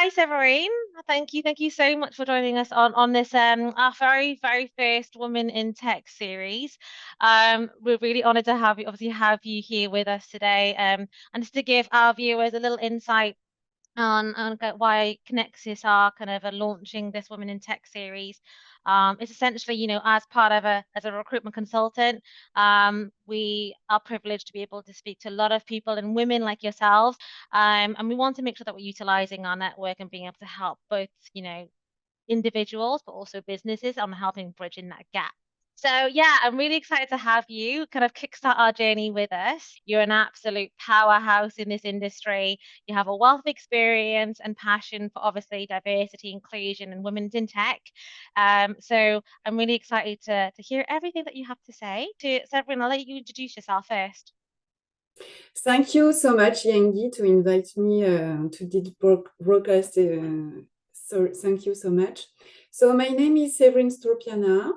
Hi, Severine. Thank you so much for joining us on this our very first Women in Tech series. We're really honored to have you here with us today. And just to give our viewers a little insight on why Conexus are kind of launching this Women in Tech series. It's essentially, as part of as a recruitment consultant, we are privileged to be able to speak to a lot of people and women like yourselves. And we want to make sure that we're utilizing our network and being able to help both, individuals, but also businesses on helping bridging that gap. So yeah, I'm really excited to have you kind of kickstart our journey with us. You're an absolute powerhouse in this industry. You have a wealth of experience and passion for obviously diversity, inclusion, and women in tech. So I'm really excited to hear everything that you have to say. To Severine, I'll let you introduce yourself first. Thank you so much, Yaingy, to invite me to this broadcast. So thank you so much. So my name is Severine Stroppiana.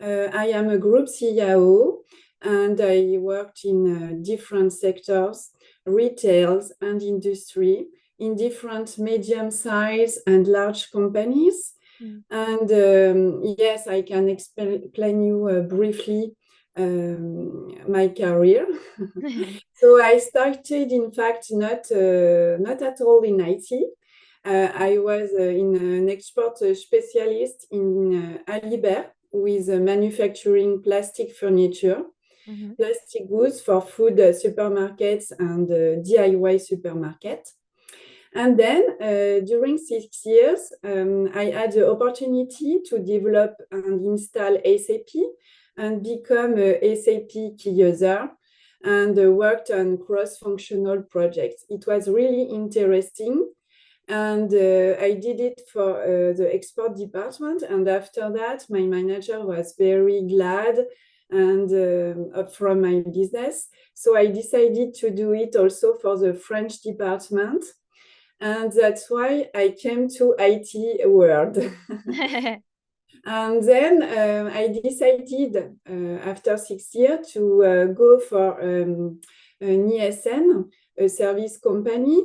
I am a group CIO, and I worked in different sectors, retail and industry, in different medium-sized and large companies. And yes, I can explain you briefly my career. So I started, in fact, not at all in IT. I was in an export specialist in Alibert with manufacturing plastic furniture, plastic goods for food supermarkets and DIY supermarkets. And then during 6 years, I had the opportunity to develop and install SAP and become a SAP key user and worked on cross-functional projects. It was really interesting. And I did it for the export department. And after that, my manager was very glad and from my business. So I decided to do it also for the French department. And that's why I came to IT world. And then I decided after 6 years to go for an ESN, a service company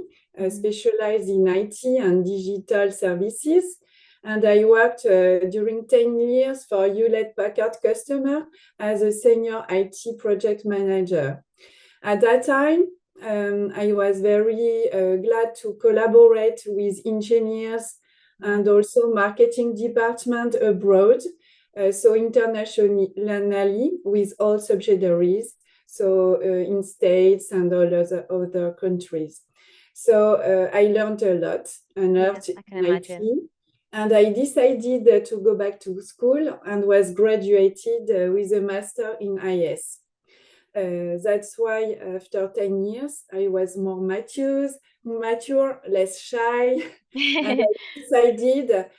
specialized in IT and digital services. And I worked during 10 years for Hewlett-Packard customer as a senior IT project manager. At that time, I was very glad to collaborate with engineers and also marketing department abroad, so internationally with all subsidiaries, so in States and all other countries. So I learned a lot in IT, and I decided to go back to school and was graduated with a master in IS. That's why after 10 years, I was more mature, less shy. And I decided,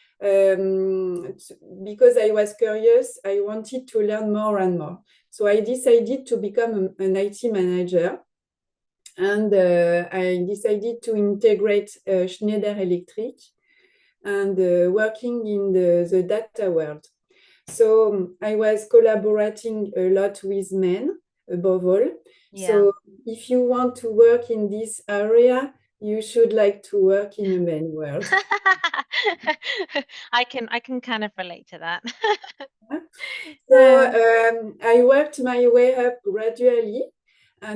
because I was curious, I wanted to learn more and more. So I decided to become an IT manager. And I decided to integrate Schneider Electric and working in the data world. So I was collaborating a lot with men, above all. Yeah. So if you want to work in this area, you should like to work in a men world. I can kind of relate to that. So I worked my way up gradually,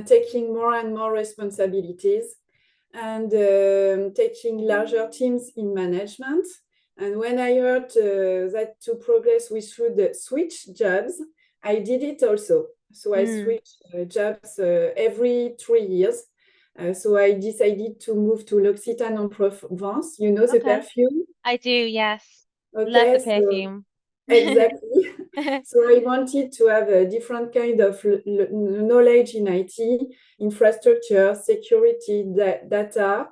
taking more and more responsibilities and taking larger teams in management. And when I heard that to progress we should switch jobs, I did it also. So I switched jobs every 3 years. So I decided to move to L'Occitane en Provence. You know the perfume? I do, yes. Okay, love the perfume. Exactly. So I wanted to have a different kind of knowledge in IT, infrastructure, security, data.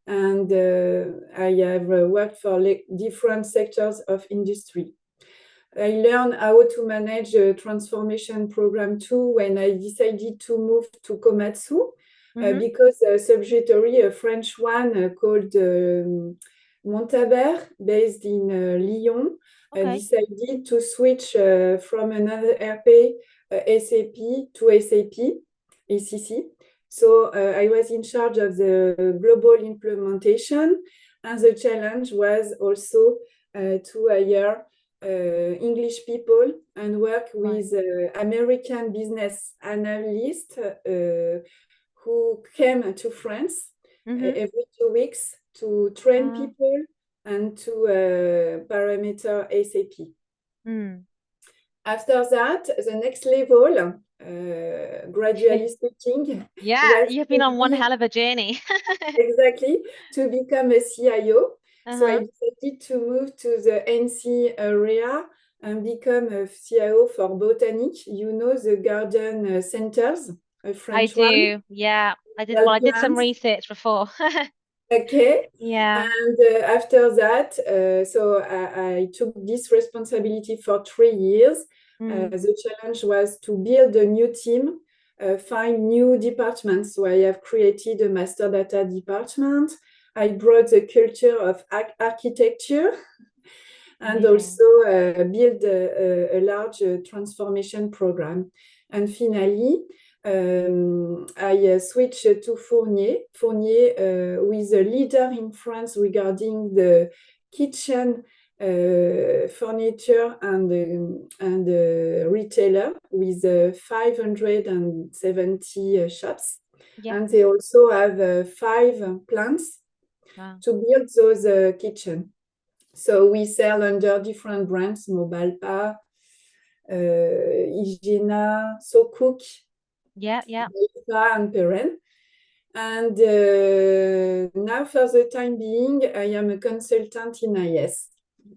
And I have worked for different sectors of industry. I learned how to manage a transformation program too when I decided to move to Komatsu, because a subsidiary, a French one called Montabert, based in Lyon, decided to switch from another ERP, SAP to SAP, ACC. So I was in charge of the global implementation And the challenge was also to hire English people and work with American business analysts who came to France every 2 weeks to train people and to parameter SAP. After that, the next level, gradually speaking, yeah, was you've been on one hell of a journey. exactly, to become a CIO. So I decided to move to the NC area and become a CIO for Botanique. You know the garden centers, a I French one. do, yeah. I did some research before. Okay. Yeah. And after that, so I took this responsibility for 3 years. The challenge was to build a new team, find new departments. So I have created a master data department. I brought the culture of architecture and Amazing. also build a large transformation program. And finally, I switched to Fournier. Fournier with a leader in France regarding the kitchen furniture and retailer with 570 shops. Yeah. And they also have 5 plants to build those kitchen. So we sell under different brands, Mobalpa, Hygiena, So Cook, Yeah. and Perrin. And now, for the time being, I am a consultant in IS.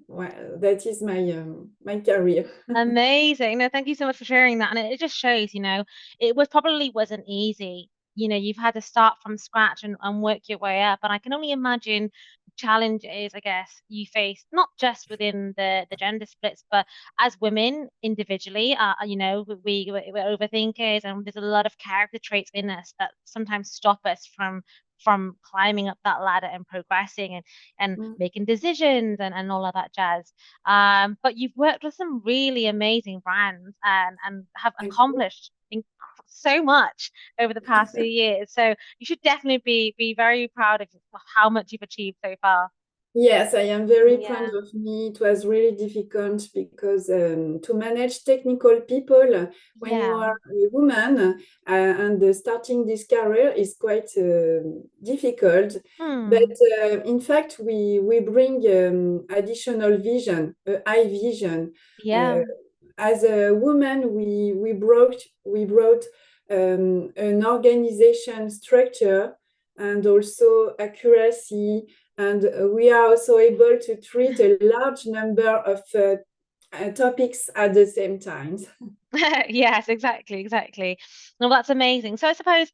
Well, that is my career. Amazing. No, thank you so much for sharing that. And it just shows, it probably wasn't easy. You've had to start from scratch and work your way up. And I can only imagine challenges, I guess, you face not just within the gender splits, but as women individually. We're overthinkers, and there's a lot of character traits in us that sometimes stop us from climbing up that ladder and progressing and making decisions and all of that jazz. But you've worked with some really amazing brands and have accomplished so much over the past few years. So you should definitely be very proud of how much you've achieved so far. Yes, I am very proud Yeah. of me. It was really difficult because to manage technical people when you Yeah. are a woman and starting this career is quite difficult. But in fact, we bring additional vision, high vision. Yeah. As a woman, we brought an organization structure and also accuracy, and we are also able to treat a large number of topics at the same time. Yes, exactly. No, that's amazing. So I suppose,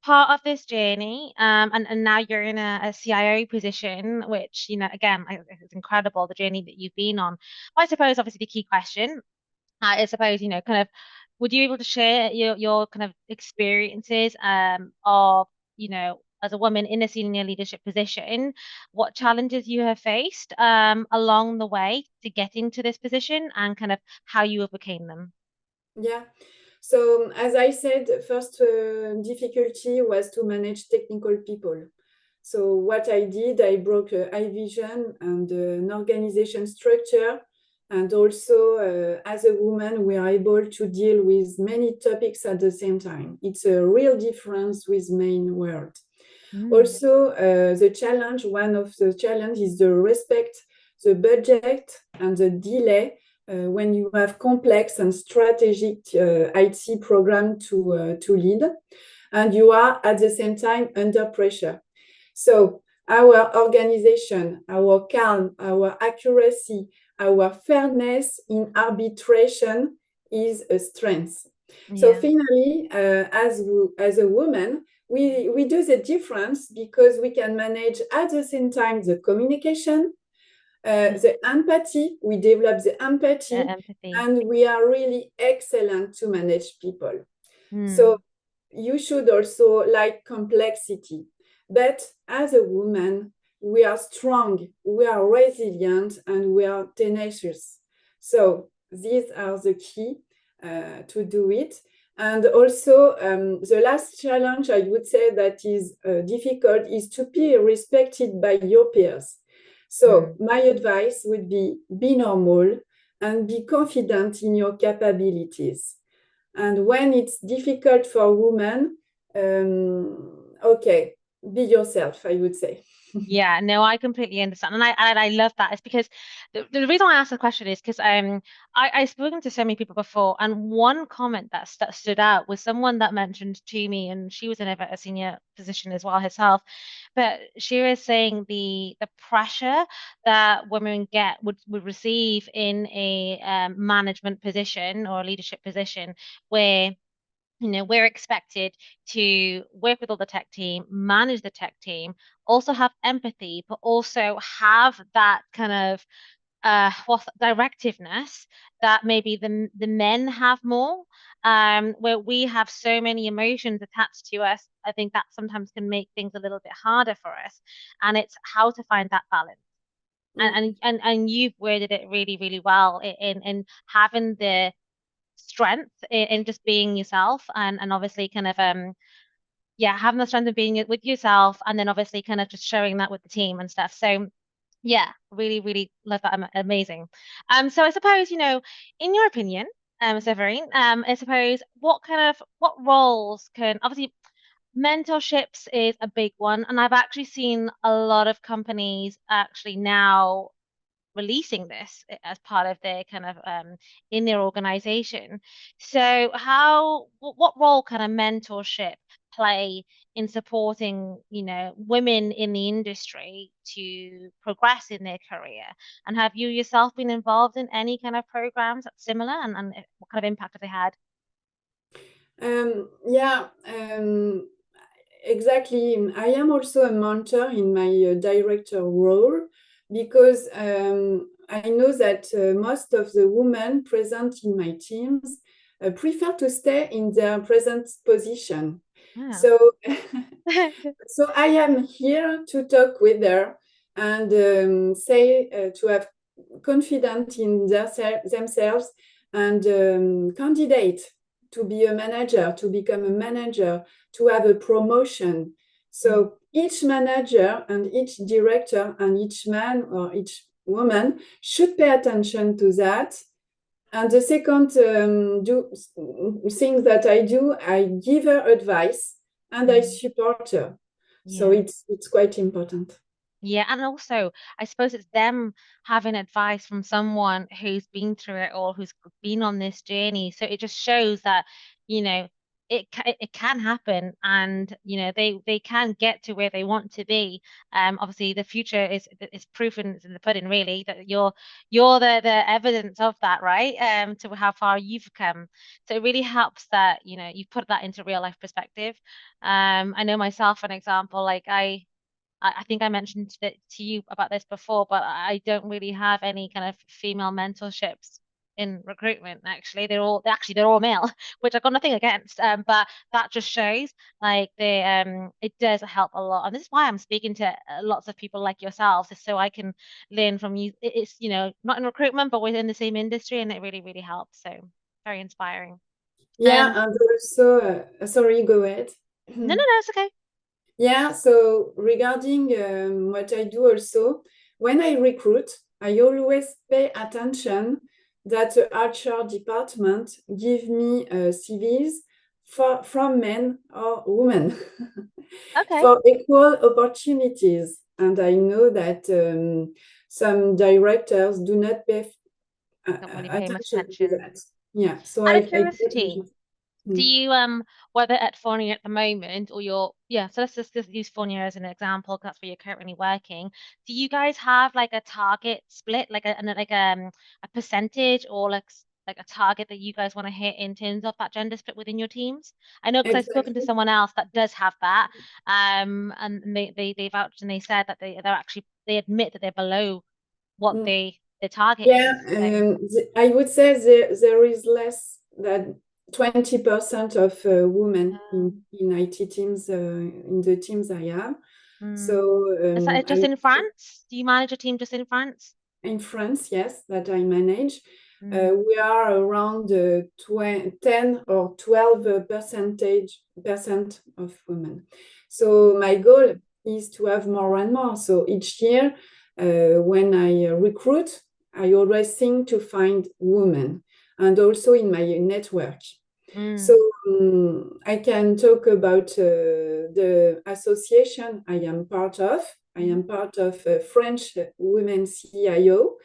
part of this journey, and now you're in a CIO position, which, again, it's incredible the journey that you've been on. I suppose, obviously, the key question, I suppose, kind of, would you be able to share your kind of experiences of, as a woman in a senior leadership position, what challenges you have faced along the way to getting to this position and kind of how you overcame them? Yeah. So as I said, first difficulty was to manage technical people. So what I did, I broke eye vision and an organization structure. And also, as a woman, we are able to deal with many topics at the same time. It's a real difference with main world. Also, one of the challenge is the respect, the budget and the delay when you have complex and strategic IT program to lead, and you are at the same time under pressure. So our organization, our calm, our accuracy, our fairness in arbitration is a strength. So Yeah. finally, as a woman, we do the difference because we can manage at the same time the communication, the empathy, we develop the empathy, Empathy. and we are really excellent to manage people. So you should also like complexity. But as a woman, we are strong, we are resilient, and we are tenacious. So these are the key to do it. And also, the last challenge I would say that is difficult is to be respected by your peers. So my advice would be normal and be confident in your capabilities. And when it's difficult for women, okay, be yourself, I would say. Yeah, no, I completely understand, and I love that. It's because the reason why I asked the question is because I've spoken to so many people before, and one comment that stood out was someone that mentioned to me, and she was in a senior position as well herself, but she was saying the pressure that women would receive in a management position or a leadership position where we're expected to work with all the tech team, manage the tech team, also have empathy, but also have that kind of what's directiveness that maybe the men have more, where we have so many emotions attached to us. I think that sometimes can make things a little bit harder for us, and it's how to find that balance. And you've worded it really, really well in having the strength in just being yourself and obviously kind of yeah, having the strength of being with yourself and then obviously kind of just showing that with the team and stuff. So yeah, really, really love that. Amazing. So I suppose, in your opinion, Severine, I suppose what roles can obviously mentorships is a big one, and I've actually seen a lot of companies actually now releasing this as part of their kind of in their organization. So what role can a mentorship play in supporting, women in the industry to progress in their career? And have you yourself been involved in any kind of programs that's similar, and what kind of impact have they had? Yeah, exactly. I am also a mentor in my director role because I know that most of the women present in my teams prefer to stay in their present position. Yeah. So, so I am here to talk with her and say to have confidence in themselves and candidate to be a manager, to become a manager, to have a promotion. So each manager and each director and each man or each woman should pay attention to that. And the second thing that I do, I give her advice and I support her. So Yeah. it's quite important. Yeah, and also I suppose it's them having advice from someone who's been through it all, who's been on this journey. So it just shows that, you know, it can happen, and they can get to where they want to be. Obviously the future is proof and it's in the pudding, really, that you're the evidence of that, right? To how far you've come. So it really helps that, you put that into real life perspective. I know myself, an example, like I think I mentioned that to you about this before, but I don't really have any kind of female mentorships in recruitment. Actually, they're all male, which I've got nothing against. But that just shows like it does help a lot, and this is why I'm speaking to lots of people like yourselves, is so I can learn from you. It's not in recruitment, but within the same industry, and it really really helps. So very inspiring. Yeah, and also, sorry, go ahead. No, no, no, it's okay. Yeah, so regarding what I do also, when I recruit, I always pay attention that the HR department give me CVs from men or women Okay. for equal opportunities. And I know that some directors do not pay Don't really pay much attention to attention. that. Yeah, so Out I of pay curiosity, attention. do Mm. you whether at Fournier at the moment or so let's just use Fournier as an example 'cause that's where you're currently working. Do you guys have like a target split, like a percentage or like a target that you guys want to hit in terms of that gender split within your teams? I know because I've spoken to Exactly. someone else that does have that, and they vouched and they said that they admit that they're below what Mm. the target Yeah, is. So I would say there is less than 20% of women in IT teams, in the teams I have. So mm, is that I just in France? Do you manage a team just in France? in France, yes, that I manage. We are around 10 or 12% of women. So my goal is to have more and more. So each year, when I recruit, I always think to find women, and also in my network. So I can talk about the association I am part of. I am part of French Women CIO.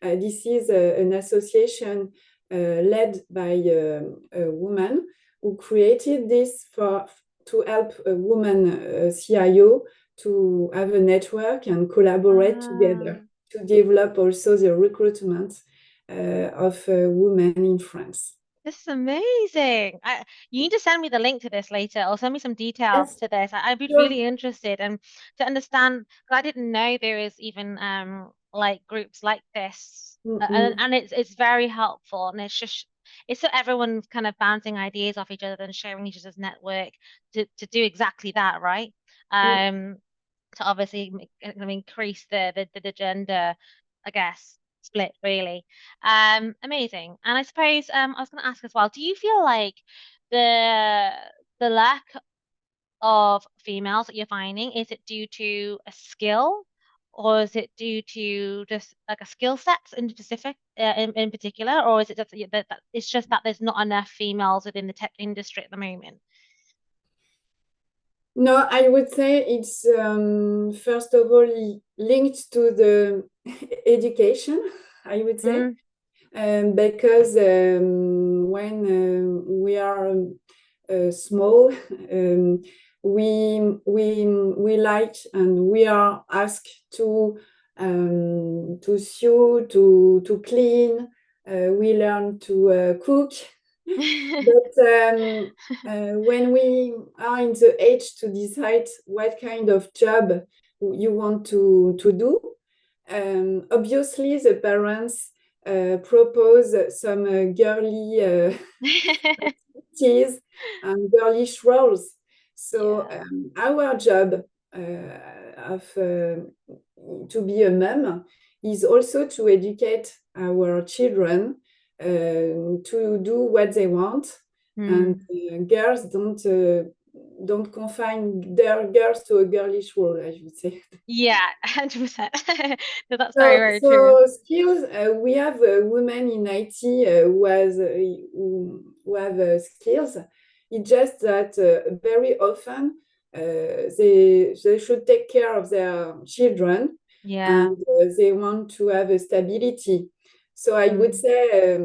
This is an association led by a woman who created this to help a woman CIO to have a network and collaborate together to develop also the recruitment of women in France. This is amazing. You need to send me the link to this later, or send me some details Yes, to this. I'd be sure. really interested and to understand, because I didn't know there is even like groups like this, and it's very helpful, and it's so everyone's kind of bouncing ideas off each other and sharing each other's network to do exactly that, right? To obviously kind of increase the gender, I guess, split really. Amazing. And I suppose I was going to ask as well, do you feel like the the lack of females that you're finding, is it due to a skill, or is it due to just like a skill set in specific in particular, or is it just that it's just that there's not enough females within the tech industry at the moment? No, I would say it's first of all linked to the education, I would say, because when we are small, we like and we are asked to sew, to clean. We learn to cook. But when we are in the age to decide what kind of job you want to do, obviously the parents propose some girly activities and girlish roles. So our job to be a mom is also to educate our children to do what they want, and girls don't confine their girls to a girlish role, I would say. Yeah, 100%. No, that's very true. So skills, we have women in IT who have skills. It's just that very often they should take care of their children, Yeah. and they want to have a stability. So I would say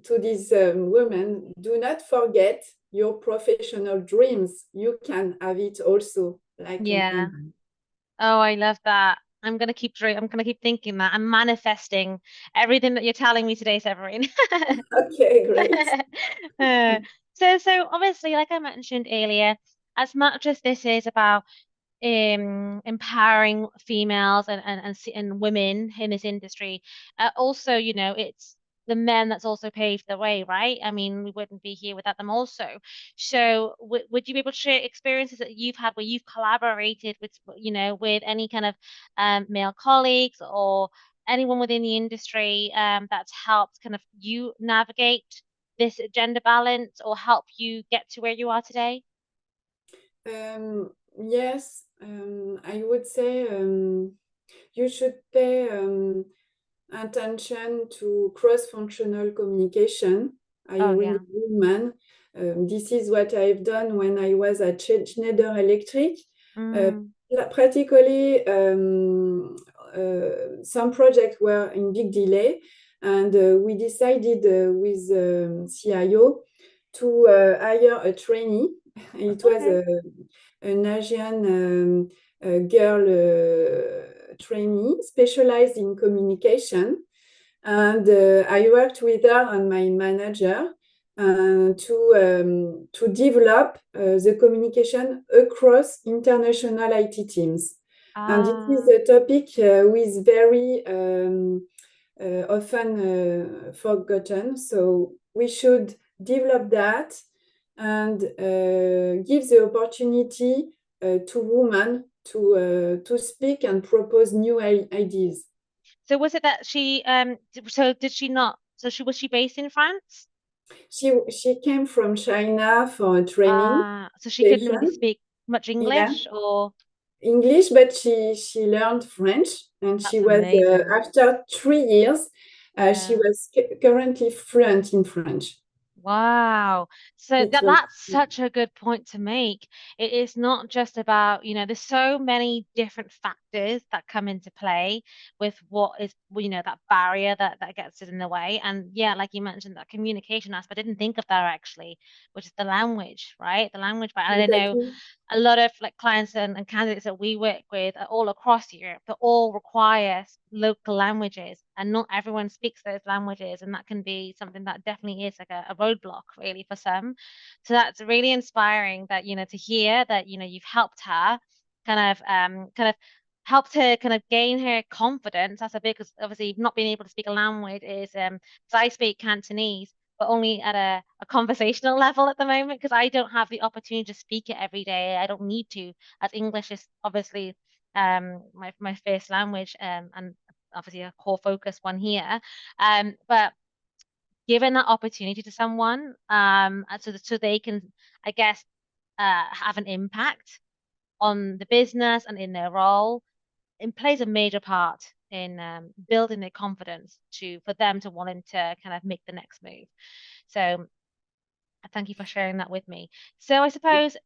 to these women, do not forget your professional dreams. You can have it also, like a Yeah. man. Oh, I love that. I'm gonna keep thinking that. I'm manifesting everything that you're telling me today, Severine. Okay, great. Uh, so obviously, like I mentioned earlier, as much as this is about empowering females and women in this industry. Also, it's the men that's also paved the way, right? I mean, we wouldn't be here without them also. So, would you be able to share experiences that you've had where you've collaborated with any kind of male colleagues or anyone within the industry that's helped kind of you navigate this gender balance or help you get to where you are today? Yes, I would say you should pay attention to cross-functional communication, Oh, hiring yeah. a woman. This is what I've done when I was at Schneider Electric. Uh, Mm, Practically, some projects were in big delay, and we decided with CIO to hire a trainee. It was okay. an Asian girl trainee specialized in communication. And I worked with her and my manager to develop the communication across international IT teams. And this is Ah. a topic with very often forgotten. So we should develop that and give the opportunity to women to speak and propose new ideas. So was it that so did she not So was she based in France? She came from China for a training So she couldn't really station. speak much Yeah, English, or English, but she learned French, and she that's was amazing. after 3 years, she Yeah. was currently fluent in French. Wow. So It was that's such a good point to make. It is not just about, there's so many different factors that come into play with what is, that barrier that gets it in the way. And yeah, like you mentioned, that communication aspect, I didn't think of that actually, which is the language, right? The language barrier. And I know exactly. a lot of like clients and candidates that we work with are all across Europe, that all require local languages, and not everyone speaks those languages, and that can be something that definitely is like a roadblock really for some. So that's really inspiring that to hear that you've helped her kind of helped her kind of gain her confidence. That's a big, because obviously not being able to speak a language is because I speak Cantonese, but only at a conversational level at the moment, because I don't have the opportunity to speak it every day. I don't need to, as English is obviously my first language, and obviously a core focus one here. But given that opportunity to someone, and so they can, I guess, have an impact on the business and in their role, it plays a major part in building their confidence for them to wanting to kind of make the next move. So thank you for sharing that with me. So I suppose,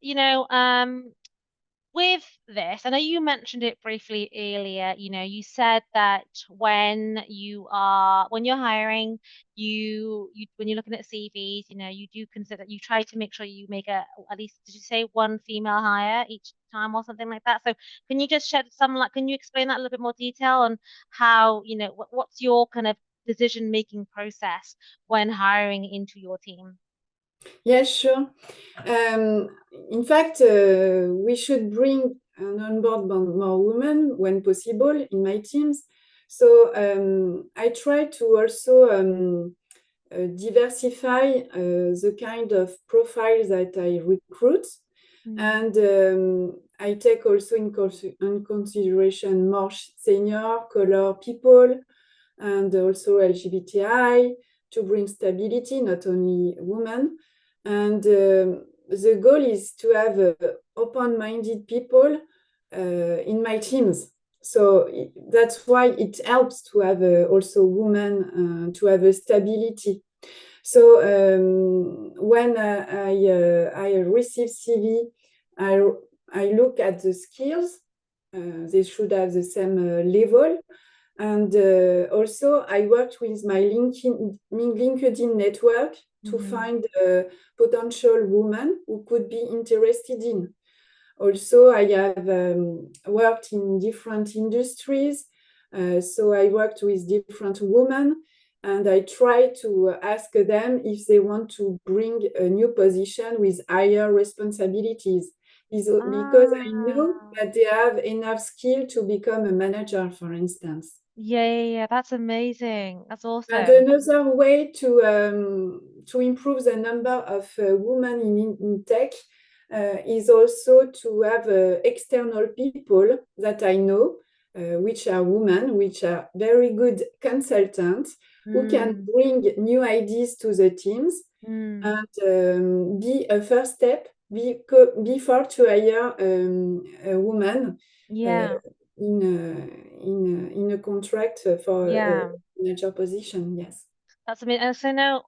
with this, I know you mentioned it briefly earlier, you said that when you're hiring, you when you're looking at CVs, you do consider, you try to make sure you make at least, did you say one female hire each time or something like that? So can you just shed some like, can you explain that a little bit more detail on how, what's your kind of decision making process when hiring into your team? Yeah, sure. Um, in fact, we should bring on board more women when possible in my teams. So I try to also diversify the kind of profiles that I recruit. Mm, And I take also in consideration more senior color people and also LGBTI to bring stability, not only women. And the goal is to have open-minded people in my teams. So that's why it helps to have also women to have a stability. So when I receive CV, I, I look at the skills. They should have the same level. And also, I worked with my LinkedIn network to mhm. find potential women who could be interested in. Also, I have worked in different industries. So I worked with different women, and I try to ask them if they want to bring a new position with higher responsibilities. Because I know Ah. that they have enough skill to become a manager, for instance. Yeah, yeah, yeah. That's amazing. That's And awesome. another way to improve the number of women in tech is also to have external people that I know, which are women, which are very good consultants, who can Mm, bring new ideas to the teams mm. and be a first step before to hire a woman uh, Yeah, in a contract for yeah. manager position. Yes. That's amazing. And so now,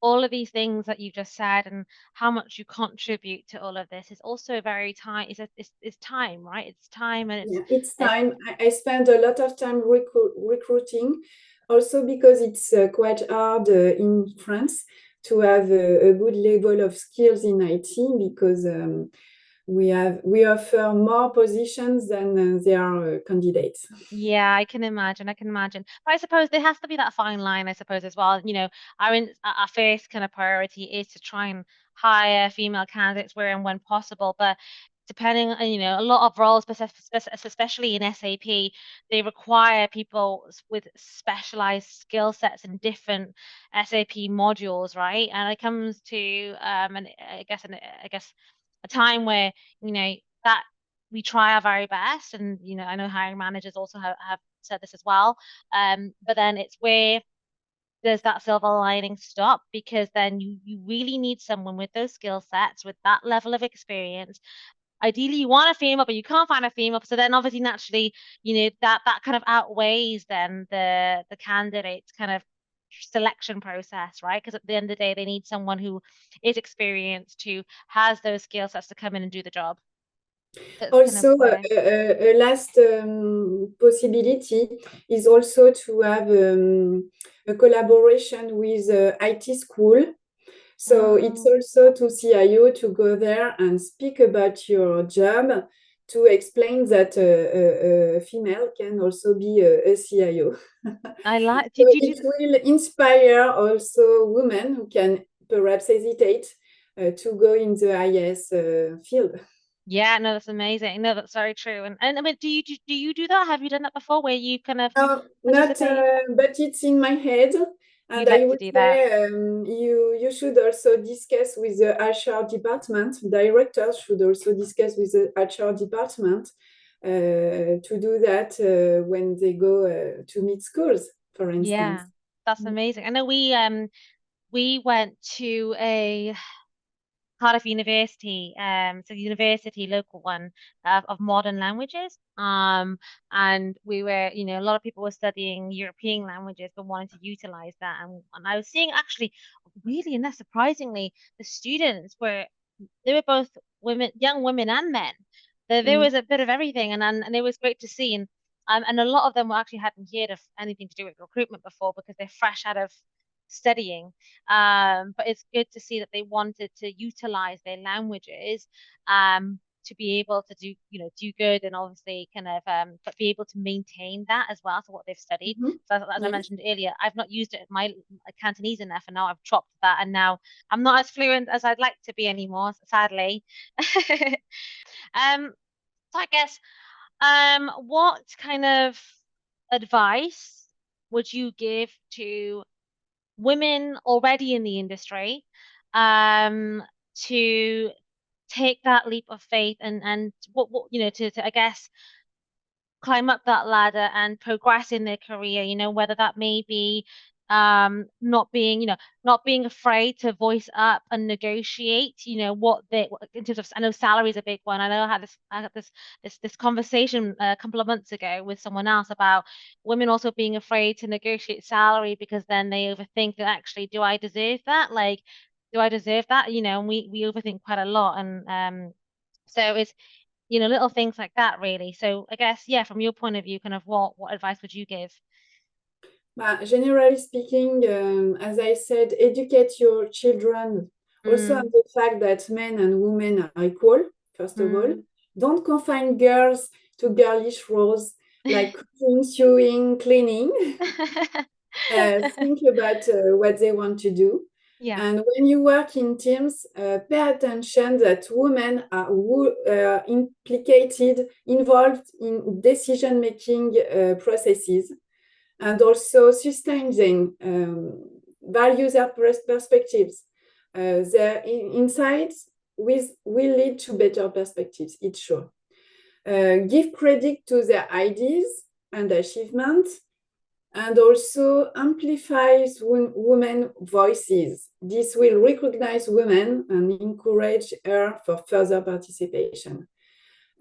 all of these things that you just said and how much you contribute to all of this is also very time. It's time, right? It's time, and Yeah, it's it's time. I spend a lot of time recruiting, also because it's quite hard in France to have a good level of skills in IT because we offer more positions than there are candidates. Yeah, I can imagine. I can imagine. But I suppose there has to be that fine line, I suppose, as well. Our first kind of priority is to try and hire female candidates where and when possible. But depending on, a lot of roles, especially in SAP, they require people with specialized skill sets in different SAP modules, right? And it comes to and I guess a time where, that we try our very best, and I know hiring managers also have said this as well, but then it's where does that silver lining stop? Because then you really need someone with those skill sets, with that level of experience. Ideally, you want a female, but you can't find a female. So then, obviously, naturally, that kind of outweighs then the candidate's kind of selection process, right? Because at the end of the day, they need someone who is experienced, who has those skill sets to come in and do the job. So it's kind of Also, where, a last possibility is also to have a collaboration with IT school. So it's oh, also to CIO to go there and speak about your job, to explain that a female can also be a CIO. I like. So Did you do? it will inspire also women who can perhaps hesitate to go in the IS field. Yeah, no, that's amazing. No, that's very true. And I mean, do you do that? Have you done that before, where you kind of Not, participate? but it's in my head. And You'd I like to would do that? say you should also discuss with the HR department. Directors should also discuss with the HR department to do that when they go to meet schools, for Yeah, instance. that's amazing. I know we went to a Cardiff University, so the university local one of modern languages. And we were, a lot of people were studying European languages but wanting to utilize that. And I was seeing actually, really enough, surprisingly, the students were they were both women, young women and men. There Mm. was a bit of everything, and it was great to see. And a lot of them actually hadn't heard of anything to do with recruitment before because they're fresh out of studying. But it's good to see that they wanted to utilize their languages to be able to do, do good and obviously kind of but be able to maintain that as well. So what they've studied. Mhm. So as I Yes. mentioned earlier, I've not used it my Cantonese enough, and now I've dropped that, and now I'm not as fluent as I'd like to be anymore, sadly. Um, so I guess, what kind of advice would you give to women already in the industry, to take that leap of faith and what to I guess climb up that ladder and progress in their career, whether that may be not being afraid to voice up and negotiate, in terms of, I know salary is a big one. I know I had this conversation a couple of months ago with someone else about women also being afraid to negotiate salary because then they overthink that actually, do I deserve that? Like, do I deserve that? And we overthink quite a lot. And so it's little things like that, really. So I guess, yeah, from your point of view, kind of what advice would you give? Generally speaking, as I said, educate your children also on Mm, the fact that men and women are equal, first of all. mm. Don't confine girls to girlish roles like cooking, sewing, cleaning. Think about what they want to do. Yeah. And when you work in teams, pay attention that women are implicated, involved in decision-making processes, and also sustaining values and perspectives. Their insights will lead to better perspectives, it's sure. Give credit to their ideas and achievements, and also amplifies women voices. This will recognize women and encourage her for further participation.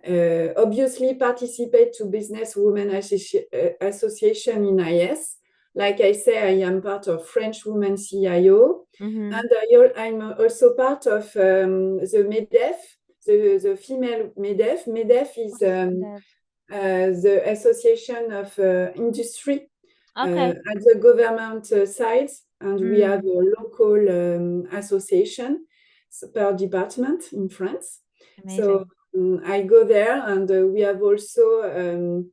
Obviously, participate to Business Women Association in IS. Like I say, I am part of French Women CIO, Mm-hmm. and I'm also part of the MEDEF, the female MEDEF. MEDEF is What is Dev? the Association of Industry Okay. at the government side, and we have Mm, a local association per department in France. So amazing. I go there, and we have also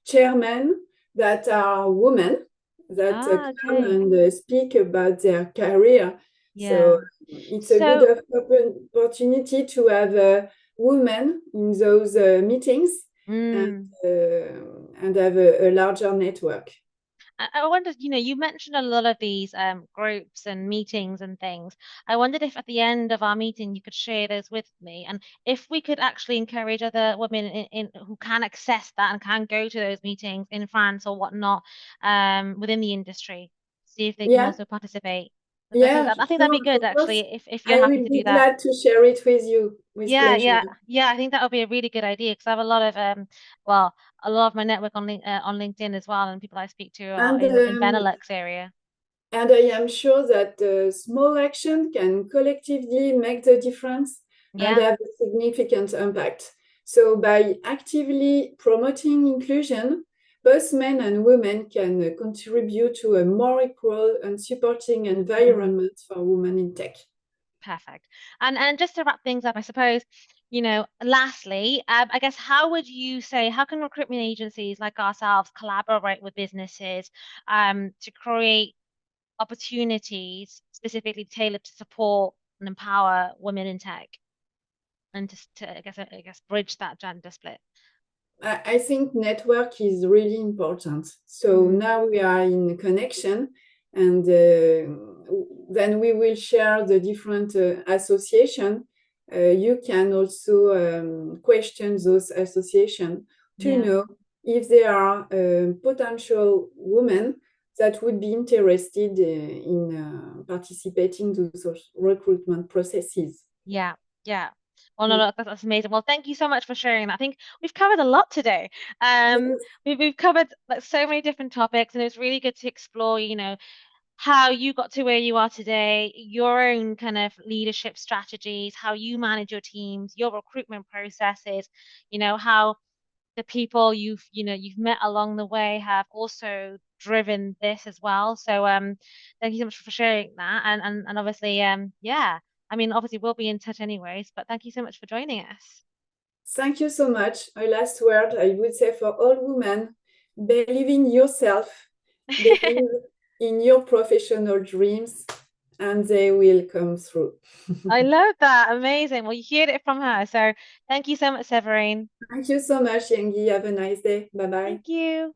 chairmen that are women that Ah, come okay. and speak about their career. So Yeah. it's a good So, opportunity to have women in those meetings, and mm, and have a larger network. I wondered, you mentioned a lot of these groups and meetings and things. I wondered if at the end of our meeting you could share those with me, and if we could actually encourage other women in who can access that and can go to those meetings in France or whatnot, within the industry. see if they can Yeah, also participate. yeah, I think that'd sure, be good of course. actually, if you're I happy will to do be that. glad to share it with you with Yeah, pleasure. yeah. I think that would be a really good idea because I have a lot of well, a lot of my network on LinkedIn as well, and people I speak to are And in Benelux area. And I am sure that small action can collectively make the difference and Yeah, have a significant impact. So by actively promoting inclusion, both men and women can contribute to a more equal and supporting environment for women in tech. perfect. And just to wrap things up, I suppose, lastly, I guess how would you say how can recruitment agencies like ourselves collaborate with businesses to create opportunities specifically tailored to support and empower women in tech and just to I guess bridge that gender split. I think network is really important. So now we are in connection, and then we will share the different association. You can also question those associations to Yeah, know if there are potential women that would be interested in participating to those recruitment processes. yeah, yeah. Well, no, no, that's amazing. Well, thank you so much for sharing. I think we've covered a lot today. Yes. We've covered like so many different topics, and it's really good to explore, how you got to where you are today, your own kind of leadership strategies, how you manage your teams, your recruitment processes, how the people you've met along the way have also driven this as well. So thank you so much for sharing that. And obviously yeah, I mean obviously we'll be in touch anyways, but thank you so much for joining us. Thank you so much. A last word, I would say for all women, believe in yourself, believe in your professional dreams, and they will come through. I love that. Amazing. Well, you heard it from her. So thank you so much, Severine. Thank you so much, Yaingy. Have a nice day. Bye bye. Thank you.